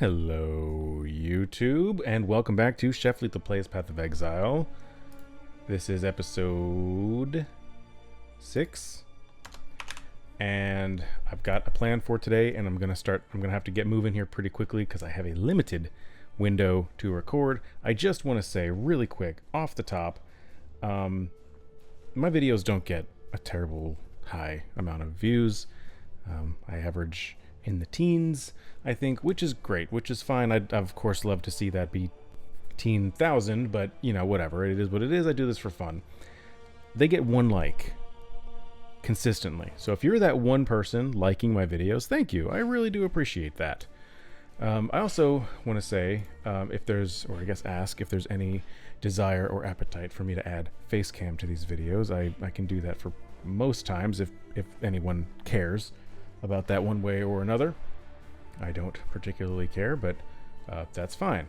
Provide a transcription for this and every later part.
Hello, YouTube, and welcome back to Chef Lethal Plays Path of Exile. This is episode 6, and I've got a plan for today, and I'm gonna have to get moving here pretty quickly because I have a limited window to record. I just want to say really quick, off the top, my videos don't get a terrible high amount of views. I average in the teens, I think, which is great, which is fine. I'd of course love to see that be 10,000, but you know, whatever. It is what it is. I do this for fun. They get one like consistently. So if you're that one person liking my videos, thank you. I really do appreciate that. I also want to say, if there's, or I guess ask if there's any desire or appetite for me to add face cam to these videos. I can do that for most times if anyone cares about that one way or another. I don't particularly care, but that's fine.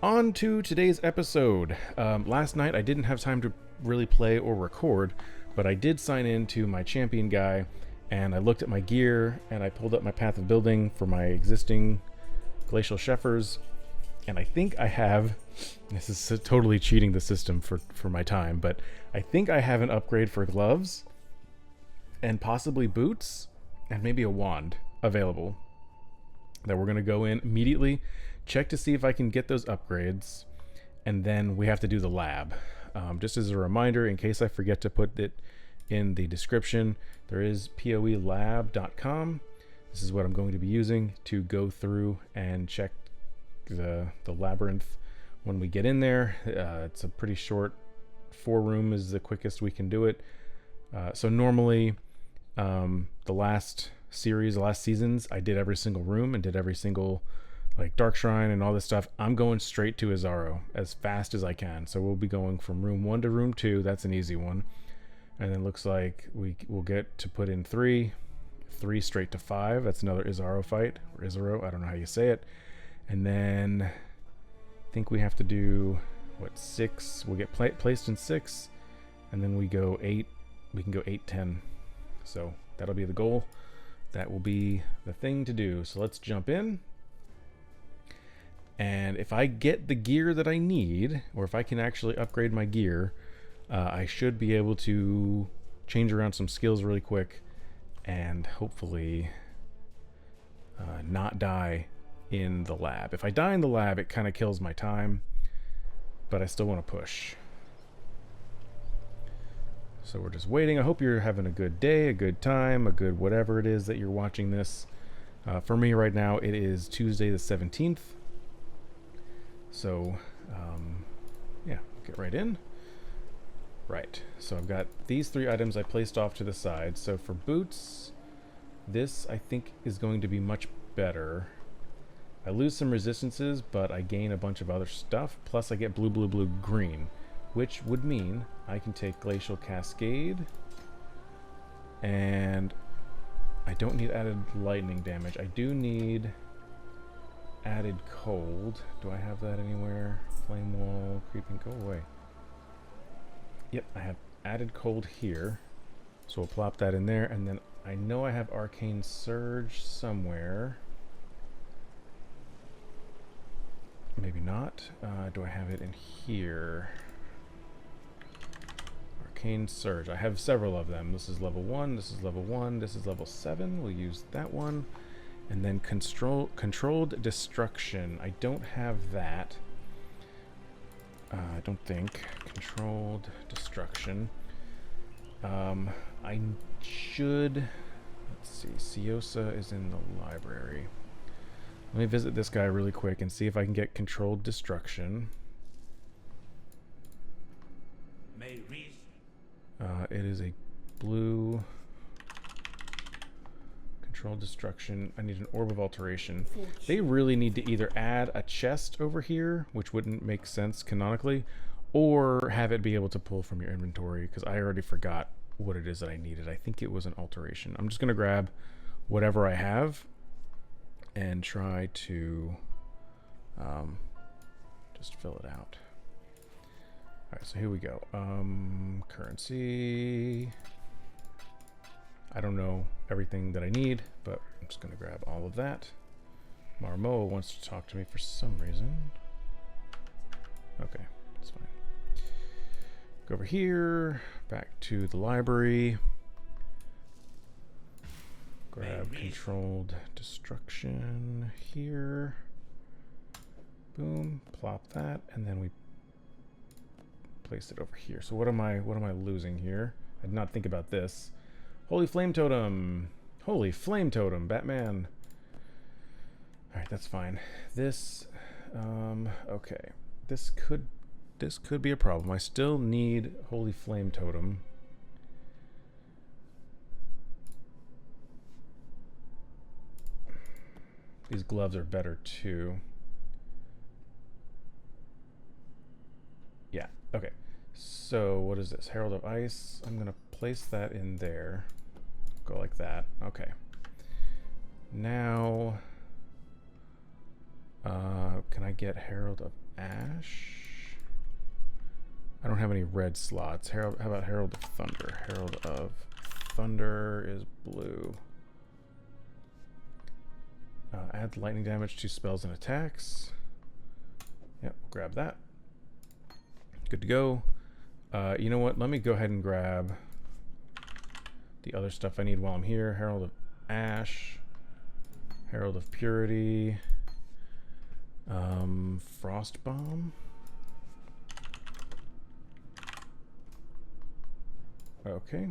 On to today's episode. Last night I didn't have time to really play or record, but I did sign in to my champion guy, and I looked at my gear, and I pulled up my path of building for my existing glacial sheffers, and I think I have, this is totally cheating the system for my time, but I think I have an upgrade for gloves and possibly boots and maybe a wand available that we're going to go in immediately, check to see if I can get those upgrades, and then we have to do the lab. Just as a reminder, in case I forget to put it in the description, there is poelab.com. This is what I'm going to be using to go through and check the labyrinth when we get in there. It's a pretty short 4-room is the quickest we can do it. So normally the last seasons, I did every single room and did every single like dark shrine and all this stuff. I'm going straight to Azaro as fast as I can. So we'll be going from room 1 to room 2. That's an easy one. And then looks like we'll get to put in 3 straight to 5. That's another Izaro fight, or Izaro, I don't know how you say it. And then I think we have to do what, 6. We'll get placed in 6, and then we go 8. We can go 8, 10. So that'll be the goal. That will be the thing to do. So let's jump in. And if I get the gear that I need, or if I can actually upgrade my gear, I should be able to change around some skills really quick and hopefully not die in the lab. If I die in the lab, it kind of kills my time, but I still want to push. So we're just waiting. I hope you're having a good day, a good time, a good whatever it is that you're watching this. For me right now, it is Tuesday the 17th. So, yeah, get right in. Right, so I've got these 3 items I placed off to the side. So for boots, this I think is going to be much better. I lose some resistances, but I gain a bunch of other stuff. Plus I get blue, blue, blue, green, which would mean I can take Glacial Cascade, and I don't need added lightning damage. I do need added cold. Do I have that anywhere? Flame Wall, Creeping, go away. Yep, I have added cold here, so we'll plop that in there, and then I know I have Arcane Surge somewhere. Maybe not. Do I have it in here? Arcane Surge. I have several of them. This is level 1, this is level 1, this is level 7. We'll use that one. And then Controlled Destruction. I don't have that. I don't think. Controlled Destruction. I should... Let's see. Siosa is in the library. Let me visit this guy really quick and see if I can get Controlled Destruction. It is a blue... Controlled Destruction. I need an Orb of Alteration. They really need to either add a chest over here, which wouldn't make sense canonically, or have it be able to pull from your inventory, because I already forgot what it is that I needed. I think it was an alteration. I'm just going to grab whatever I have and try to just fill it out. Alright, so here we go. Currency... I don't know everything that I need, but I'm just going to grab all of that. Marmoa wants to talk to me for some reason. Okay, that's fine. Go over here, back to the library. Grab controlled destruction here. Boom, plop that, and then we place it over here. So what am I losing here? I did not think about this. Holy Flame Totem. Holy Flame Totem, Batman. Alright, that's fine. This okay. This could be a problem. I still need Holy Flame Totem. These gloves are better too. Yeah, okay. So what is this? Herald of Ice. I'm gonna place that in there. Go like that. Okay. Now can I get Herald of Ash? I don't have any red slots. How about Herald of Thunder? Herald of Thunder is blue. Add lightning damage to spells and attacks. Yep, grab that. Good to go. You know what? Let me go ahead and grab the other stuff I need while I'm here. Herald of Ash. Herald of Purity. Frost Bomb. Okay.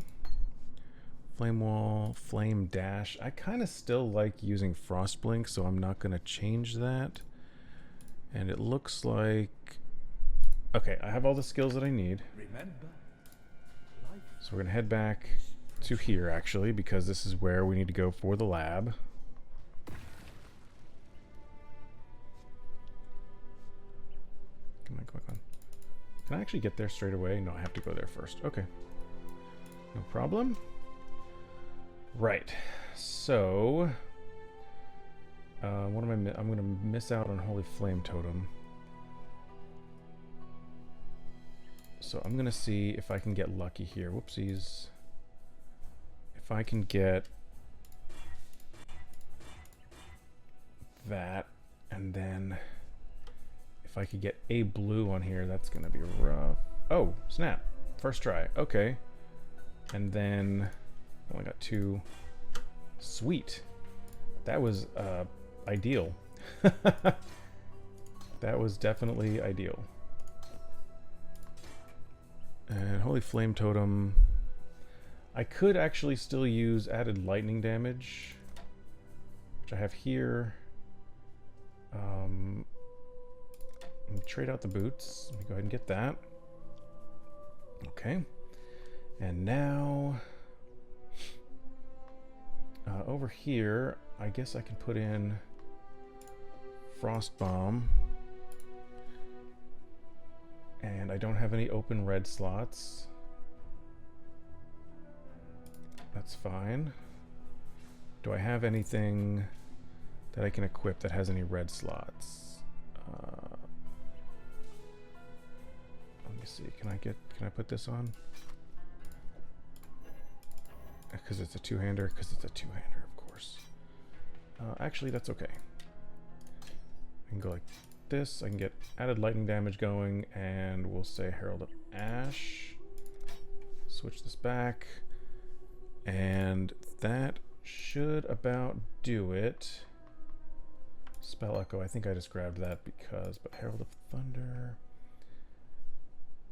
Flame Wall, Flame Dash. I kind of still like using Frost Blink, so I'm not going to change that. And it looks like... Okay, I have all the skills that I need. So we're going to head back to here, actually, because this is where we need to go for the lab. Come on, come on. Can I actually get there straight away? No, I have to go there first. Okay. No problem. Right. So, what am I? I'm gonna miss out on Holy Flame Totem. So I'm gonna see if I can get lucky here. Whoopsies. If I can get that, and then if I could get a blue on here, that's gonna be rough. Oh, snap. First try. Okay. And then only got 2. Sweet. That was ideal. That was definitely ideal. And Holy Flame Totem. I could actually still use added lightning damage, which I have here. Let me trade out the boots. Let me go ahead and get that. Okay. And now, over here, I guess I can put in Frost Bomb. And I don't have any open red slots. That's fine. Do I have anything that I can equip that has any red slots? Let me see. Can I put this on? Because it's a two-hander. Because it's a two-hander, of course. Actually, that's okay. I can go like this. I can get added lightning damage going, and we'll say Herald of Ash. Switch this back, and that should about do it. Spell Echo. I think I just grabbed that because, but Herald of Thunder.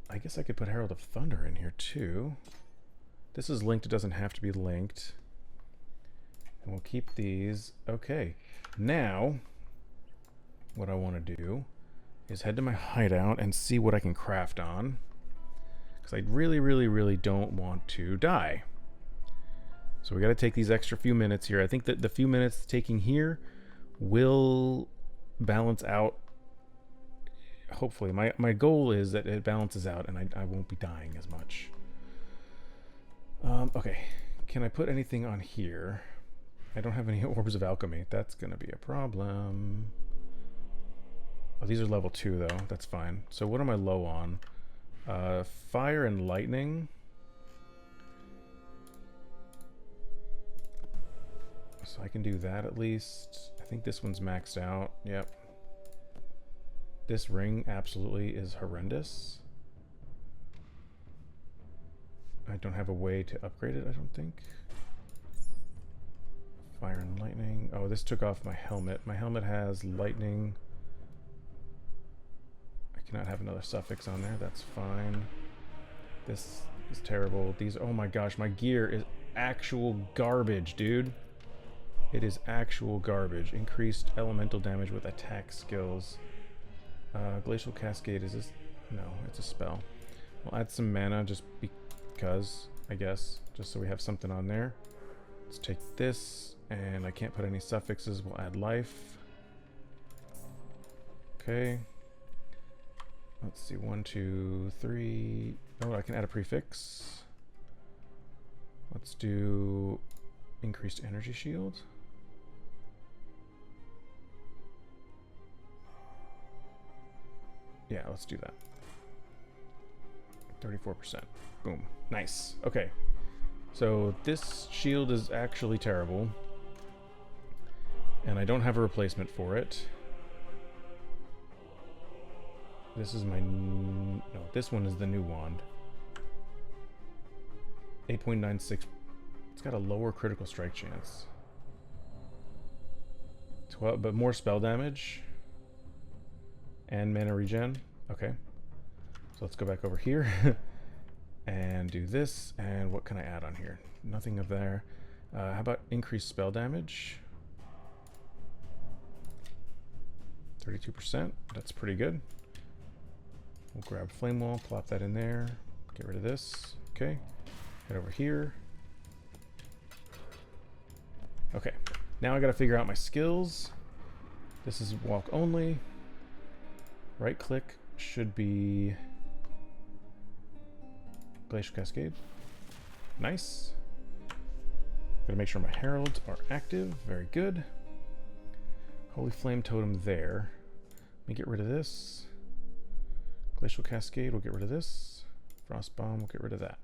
I guess I could put Herald of Thunder in here too. This is linked. It doesn't have to be linked. And we'll keep these. Okay. Now, what I want to do is head to my hideout and see what I can craft on. Because I really, really, really don't want to die. So we got to take these extra few minutes here. I think that the few minutes taking here will balance out. Hopefully. My goal is that it balances out and I won't be dying as much. Okay. Can I put anything on here? I don't have any orbs of alchemy. That's going to be a problem. Oh, these are level 2 though. That's fine. So what am I low on? Fire and lightning. So I can do that at least. I think this one's maxed out. Yep. This ring absolutely is horrendous. I don't have a way to upgrade it, I don't think. Fire and lightning. Oh, this took off my helmet. My helmet has lightning. I cannot have another suffix on there. That's fine. This is terrible. These, oh my gosh, my gear is actual garbage, dude. It is actual garbage. Increased elemental damage with attack skills. Glacial Cascade, is this? No, it's a spell. We'll add some mana just because, I guess, just so we have something on there. Let's take this, and I can't put any suffixes. We'll add life. Okay. Let's see, 1, 2, 3. Oh, I can add a prefix. Let's do increased energy shield. Yeah, let's do that. 34%. Boom. Nice. Okay. So this shield is actually terrible. And I don't have a replacement for it. This is my... No, this one is the new wand. 8.96. It's got a lower critical strike chance. 12, but more spell damage. And mana regen. Okay. So let's go back over here. And do this. And what can I add on here? Nothing of there. How about increased spell damage? 32%. That's pretty good. We'll grab Flame Wall, plop that in there. Get rid of this. Okay. Head over here. Okay. Now I gotta figure out my skills. This is walk only. Right click should be Glacial Cascade. Nice. Gotta make sure my heralds are active. Very good. Holy Flame Totem there. Let me get rid of this. Glacial Cascade, we'll get rid of this. Frost Bomb, we'll get rid of that.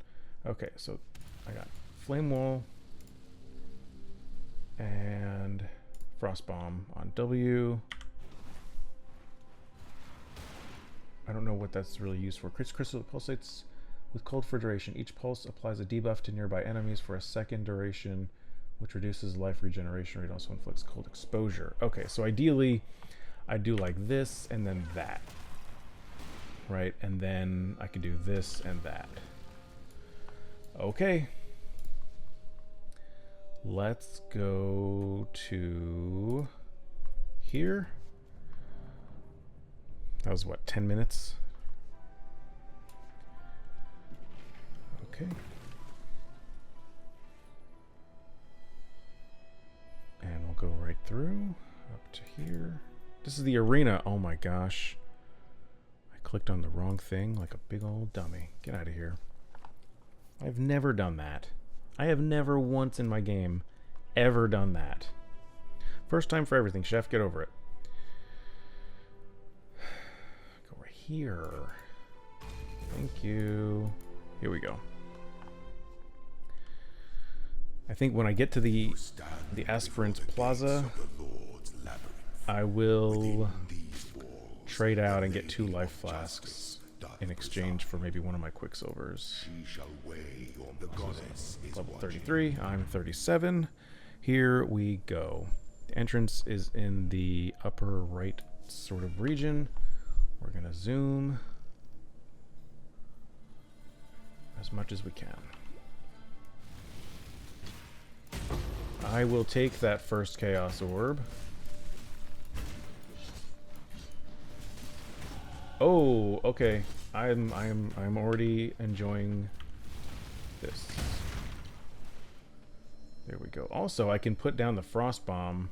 Okay, so I got Flame Wall and Frost Bomb on W. I don't know what that's really used for. Crystal pulsates with cold for duration. Each pulse applies a debuff to nearby enemies for a second duration, which reduces life regeneration rate, also inflicts cold exposure. Okay, so ideally, I do like this and then that. Right, and then I can do this and that. Okay. Let's go to here. That was what, 10 minutes? Okay. And we'll go right through up to here. This is the arena. Oh my gosh. I clicked on the wrong thing like a big old dummy. Get out of here. I've never done that. I have never once in my game ever done that. First time for everything, chef. Get over it. Go right here. Thank you. Here we go. I think when I get to the Aspirant's Plaza, I will trade out and get 2 life flasks in exchange for maybe one of my Quicksilvers. Level 33, I'm 37. Here we go. The entrance is in the upper right sort of region. We're gonna zoom as much as we can. I will take that first Chaos Orb. Oh, okay. I'm already enjoying this. There we go. Also, I can put down the Frost Bomb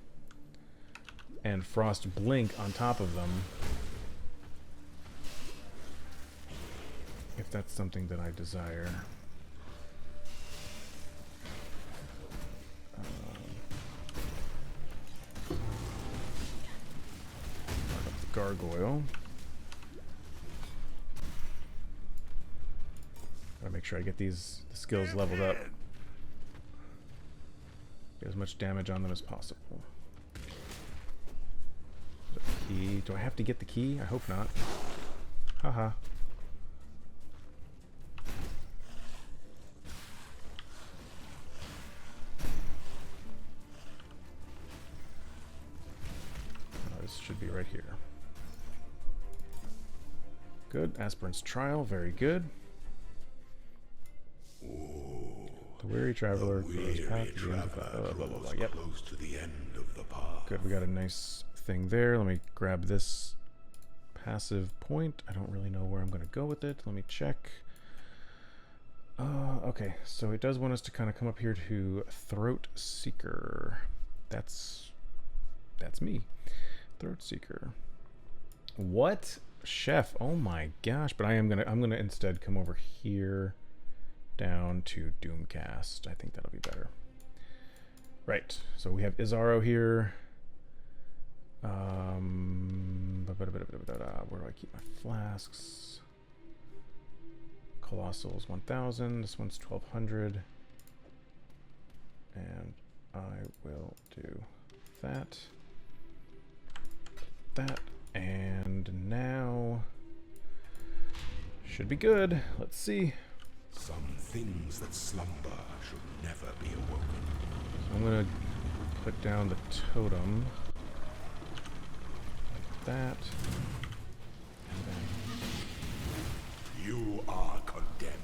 and Frost Blink on top of them if that's something that I desire. Gargoyle. Gotta make sure I get the skills leveled up. Get as much damage on them as possible. key. Do I have to get the key? I hope not. Haha. This should be right here. Good. Aspirant's trial. Very good. The weary traveler goes path to the end of the blah, blah, blah. Yep. Close to the end of the path. Good. We got a nice thing there. Let me grab this passive point. I don't really know where I'm going to go with it. Let me check. Okay. So it does want us to kind of come up here to Throat Seeker. That's me. Throat Seeker. What? Chef. Oh my gosh. But I'm gonna instead come over here down to Doomcast. I think that'll be better. Right. So we have Izaro here. Where do I keep my flasks? Colossal's 1000. This one's 1200. And I will do that. That. And now should be good. Let's see. Some things that slumber should never be awoken. So I'm gonna put down the totem like that. And then you are condemned.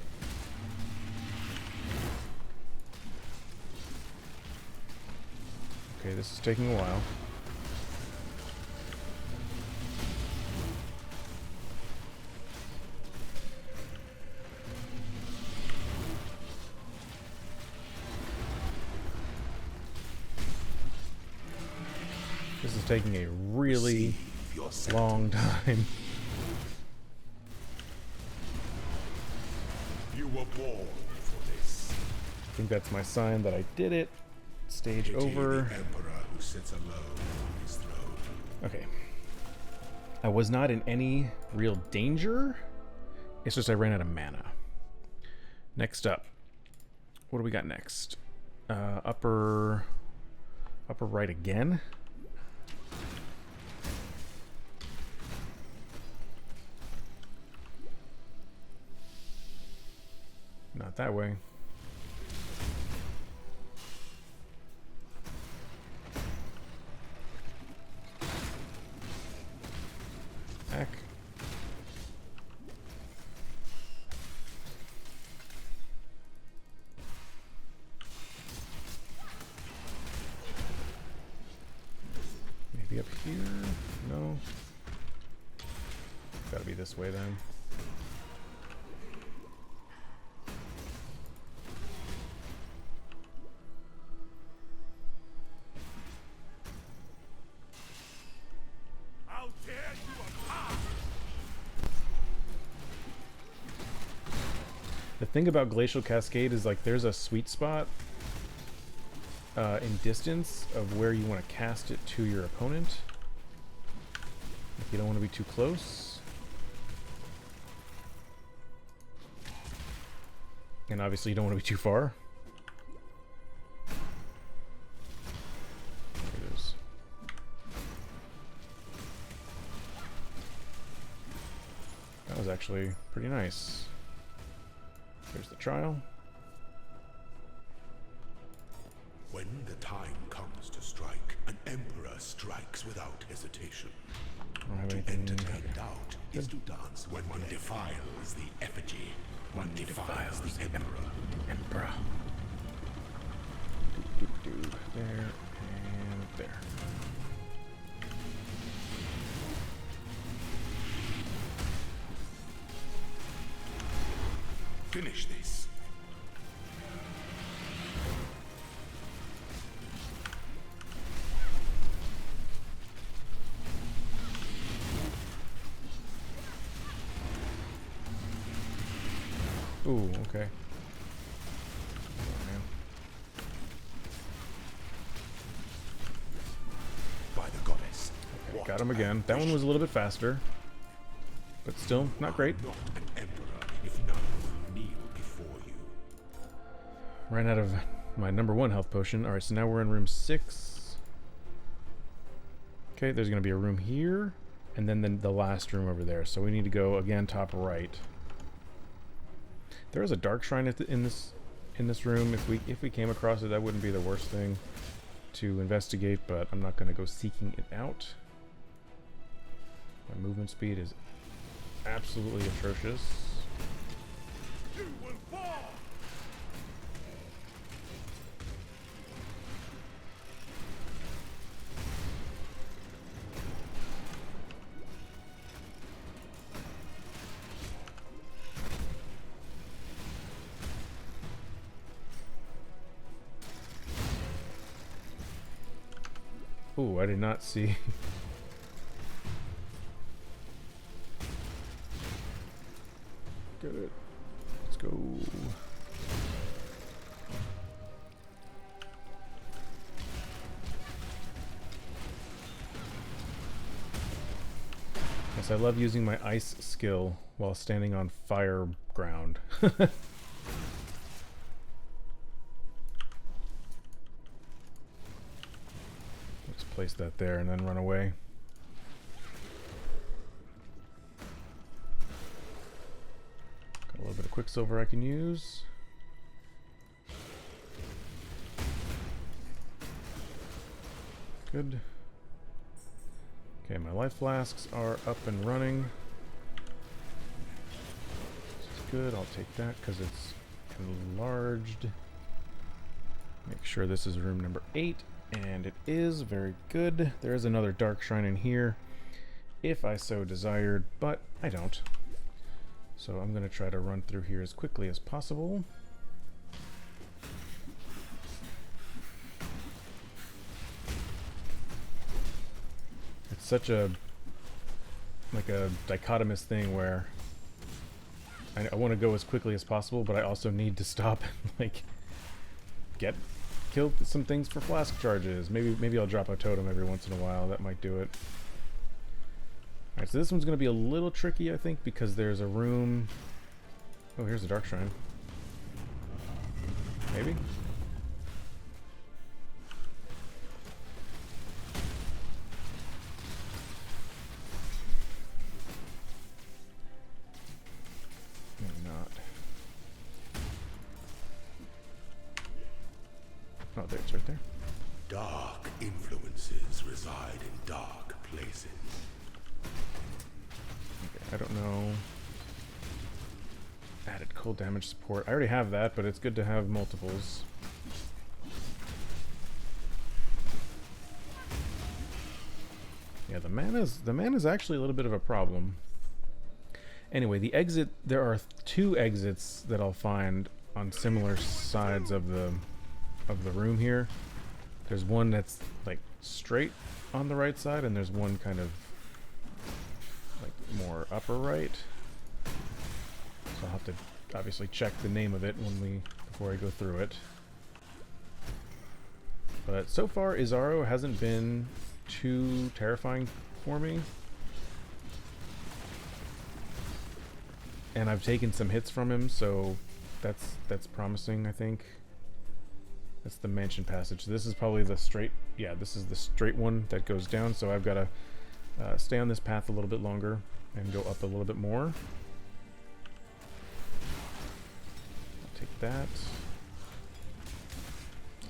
okay, this is taking a while. This is taking a really long time. You were born for this. I think that's my sign that I did it. Stage over. The emperor who sits alone on his throne. Okay. I was not in any real danger. It's just I ran out of mana. Next up. What do we got next? Upper right again. Not that way. Back. Maybe up here? No. Gotta be this way then. The thing about Glacial Cascade is like there's a sweet spot in distance of where you want to cast it to your opponent. If you don't want to be too close. And obviously you don't want to be too far. There it is. That was actually pretty nice. There's the trial. When the time comes to strike, an emperor strikes without hesitation. I don't have To anything. entertain doubt is to dance when one defiles the effigy. One defiles the emperor. Emperor. There and there. Finish this. Ooh, okay. By the goddess. Okay, got him again. That one was a little bit faster, but still not great. Not an emperor if none will kneel before you. Ran out of my #1 health potion. Alright, so now we're in room 6. Okay, there's going to be a room here. and then the last room over there. So we need to go again top right. There is a dark shrine in this room. If we came across it, that wouldn't be the worst thing to investigate, but I'm not going to go seeking it out. My movement speed is absolutely atrocious. You will fall! Ooh, I did not see. Get it. Let's go. Yes, I love using my ice skill while standing on fire ground. Let's place that there and then run away. Got a little bit of quicksilver I can use. Good. Okay, my life flasks are up and running. This is good. I'll take that because it's enlarged. Make sure this is room number 8. And it is very good. There is another dark shrine in here if I so desired, but I don't. So I'm going to try to run through here as quickly as possible. It's such a dichotomous thing where I want to go as quickly as possible, but I also need to stop and kill some things for flask charges. Maybe I'll drop a totem every once in a while. That might do it. Alright, so this one's going to be a little tricky, I think, because there's a room... Oh, here's the dark shrine. Maybe? Maybe not. Oh, there, it's right there. Dark influences reside in dark places. Okay, I don't know. Added cold damage support. I already have that, but it's good to have multiples. Yeah, the mana's actually a little bit of a problem. Anyway, the exit, there are 2 exits that I'll find on similar sides of the room here. There's one that's like straight on the right side, and there's one kind of like more upper right. So I'll have to obviously check the name of it before I go through it. But so far, Izaro hasn't been too terrifying for me. And I've taken some hits from him, so that's promising, I think. That's the mansion passage. This is probably the straight... Yeah, this is the straight one that goes down, so I've got to stay on this path a little bit longer and go up a little bit more. I'll take that.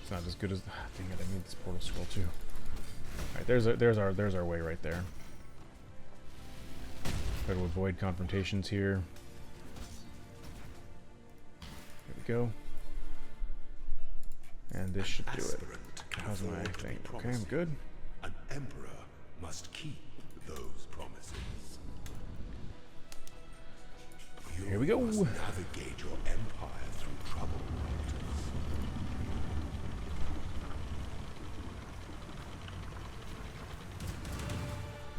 It's not as good as... Dang it, I need this portal scroll too. Alright, there's our way right there. Try to avoid confrontations here. There we go. And this should do it. How's my thing? Okay, I'm good. An emperor must keep those promises. Here we go. You must navigate your empire through troubled waters.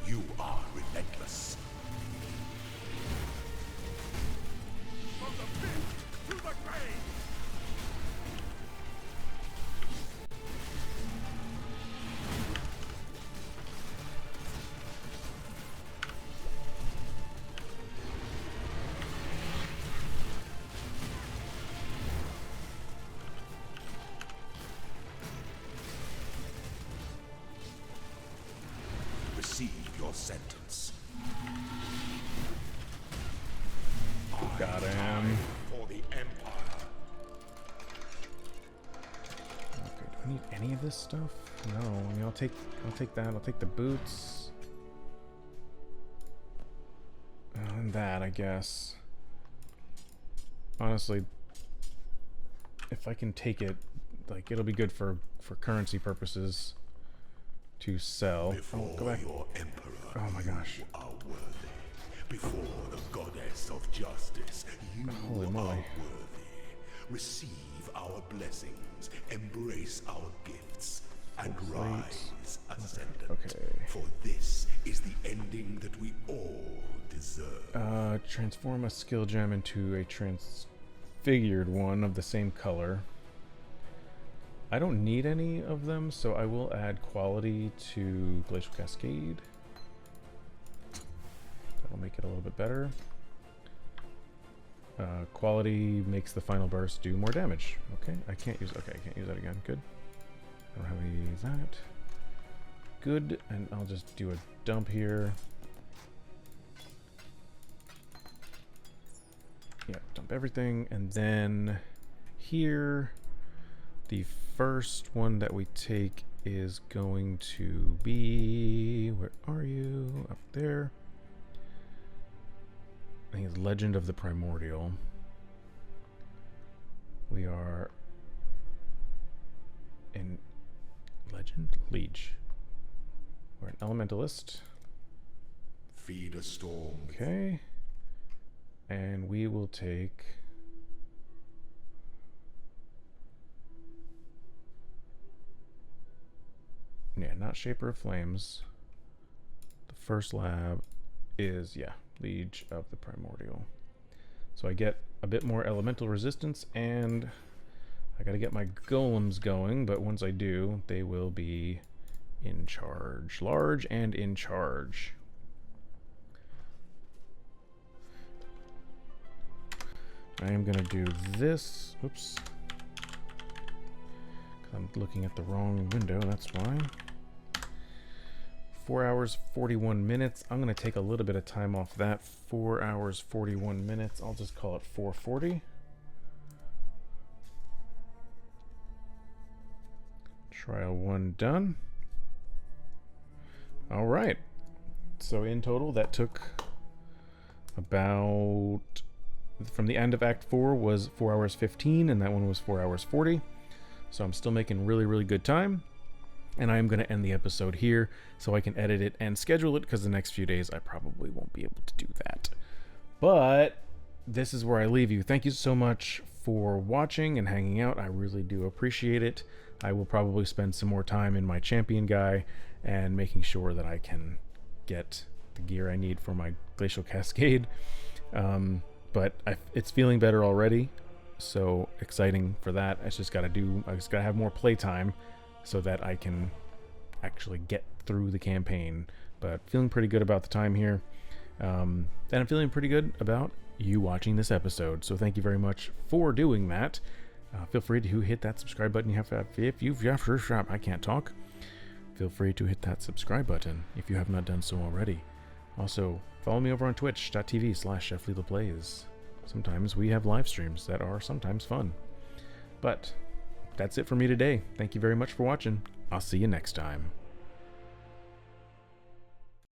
You are relentless. From the pit to the grave. Receive your sentence. Got him. For the Empire. Okay, do I need any of this stuff? No. I mean, I'll take that. I'll take the boots. And that, I guess. Honestly, if I can take it, like, it'll be good for currency purposes to sell. Before Oh, go back. your Emperor, Oh my gosh. you are worthy. Before the goddess of justice, you Holy are moly. worthy. Receive our blessings, embrace our gifts, and rise ascendant. Okay. For this is the ending that we all deserve. Transform a skill gem into a transfigured one of the same color. I don't need any of them, so I will add quality to Glacial Cascade. That'll make it a little bit better. Quality makes the final burst do more damage. Okay, I can't use that again. Good. I don't have any of that. Good, and I'll just do a dump here. Yeah, dump everything, and then here, the first one that we take is going to be, where are you? Up there. I think it's Legend of the Primordial. We are in Legend? Liege. We're an Elementalist. Feed a storm. Okay. And we will take... Yeah, not Shaper of Flames. The first lab is, yeah, Liege of the Primordial. So I get a bit more elemental resistance, and I gotta get my golems going, but once I do, they will be in charge. Large and in charge. I am gonna do this. Oops. I'm looking at the wrong window, that's why. 4 hours, 41 minutes. I'm going to take a little bit of time off that. 4 hours, 41 minutes. I'll just call it 440. Trial 1 done. All right. So in total, that took about... From the end of Act 4 was 4 hours 15, and that one was 4 hours 40. So I'm still making really, really good time. And I am going to end the episode here so I can edit it and schedule it, because the next few days I probably won't be able to do that. But this is where I leave you. Thank you so much for watching and hanging out. I really do appreciate it. I will probably spend some more time in my champion guy and making sure that I can get the gear I need for my Glacial Cascade. But it's feeling better already. So exciting for that. I just got to have more playtime so that I can actually get through the campaign. But feeling pretty good about the time here. And I'm feeling pretty good about you watching this episode. So thank you very much for doing that. Feel free to hit that subscribe button. I can't talk. Feel free to hit that subscribe button if you have not done so already. Also, follow me over on twitch.tv/ChefLethaPlays. Sometimes we have live streams that are sometimes fun. But that's it for me today. Thank you very much for watching. I'll see you next time.